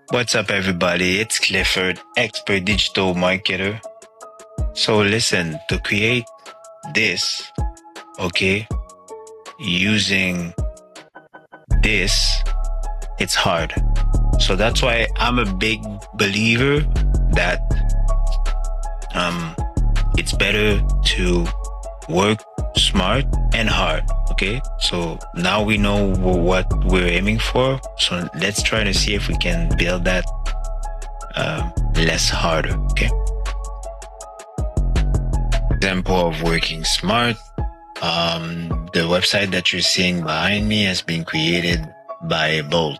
What's up, everybody? It's Clifford, expert digital marketer. So listen, to create this, okay, using this, it's hard. So that's why I'm a big believer that it's better to work smart and hard. Okay, so now we know what we're aiming for. So let's try to see if we can build that less harder. Okay. Example of working smart. The website that you're seeing behind me has been created by Bolt.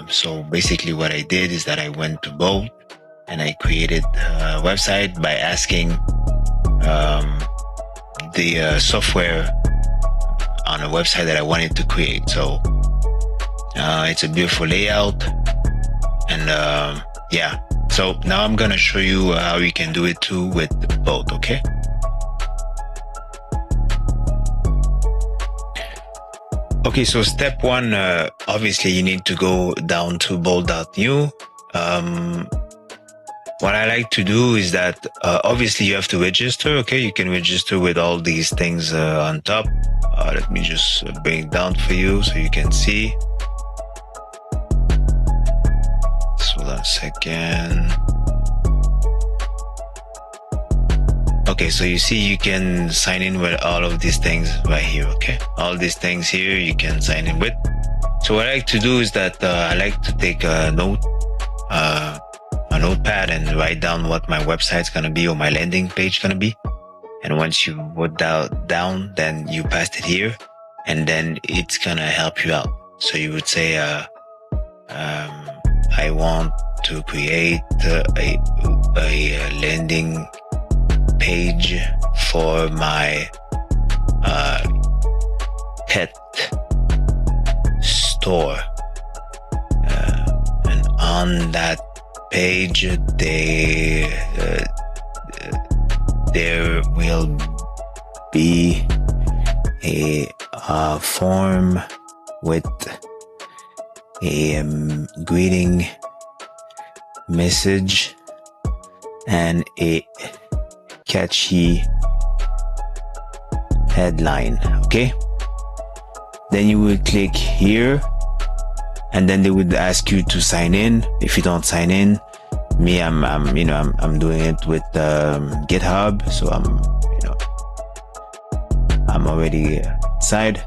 So basically what I did is that I went to Bolt and I created a website by asking the software on a website that I wanted to create. So it's a beautiful layout, and yeah. So now I'm gonna show you how you can do it too with Bolt. Okay. Okay, so step one, obviously you need to go down to Bolt.new. What I like to do is that obviously you have to register. Okay, you can register with all these things on top. Let me just bring it down for you so you can see. So hold on a second. Okay, so you see you can sign in with all of these things right here. Okay, all these things here you can sign in with. So what I like to do is that I like to take a notepad and write down what my website's gonna be or my landing page gonna be. And once you put that down, then you paste it here, and then it's gonna help you out. So you would say, I want to create a landing page for my pet store, and on that page there will be a form with a greeting message and a catchy headline. Okay, then you will click here, and then they would ask you to sign in. If you don't sign in, me, I'm doing it with GitHub, so I'm already inside.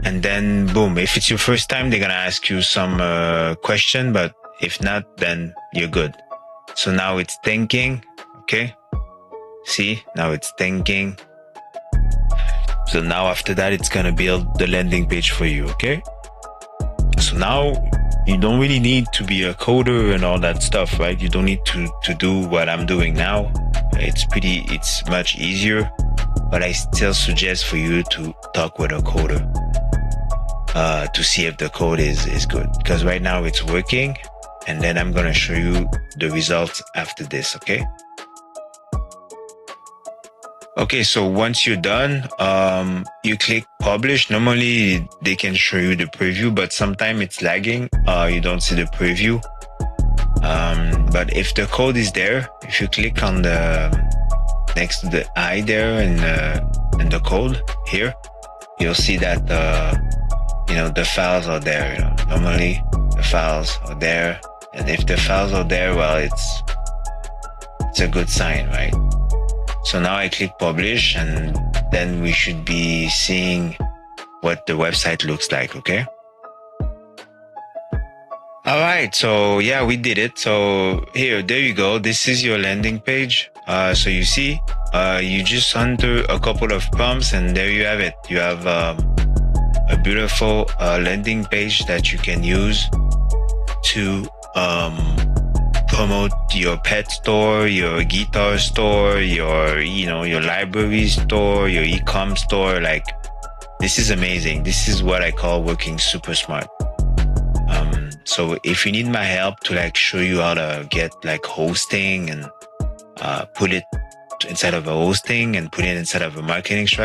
And then boom, if it's your first time, they're gonna ask you some question, but if not, then you're good. So now it's thinking. Okay, see, now it's thinking. So now after that, it's gonna build the landing page for you. Okay, so now you don't really need to be a coder and all that stuff, right? You don't need to do what I'm doing now. It's much easier, but I still suggest for you to talk with a coder to see if the code is good, because right now it's working, and then I'm gonna show you the results after this. Okay, so once you're done, you click publish. Normally they can show you the preview, but sometimes it's lagging. You don't see the preview. But if the code is there, if you click on the next to the I there in the code here, you'll see that the files are there. Normally the files are there, and if the files are there, well, it's a good sign, right? So now I click publish, and then we should be seeing what the website looks like. Okay. All right. So yeah, we did it. So there you go. This is your landing page. So you see, you just enter a couple of prompts, and there you have it. You have a beautiful landing page that you can use to promote your pet store, your guitar store, your library store, your e-com store. Like, this is amazing. This is what I call working super smart. So if you need my help to show you how to get hosting and put it inside of a hosting and put it inside of a marketing strategy,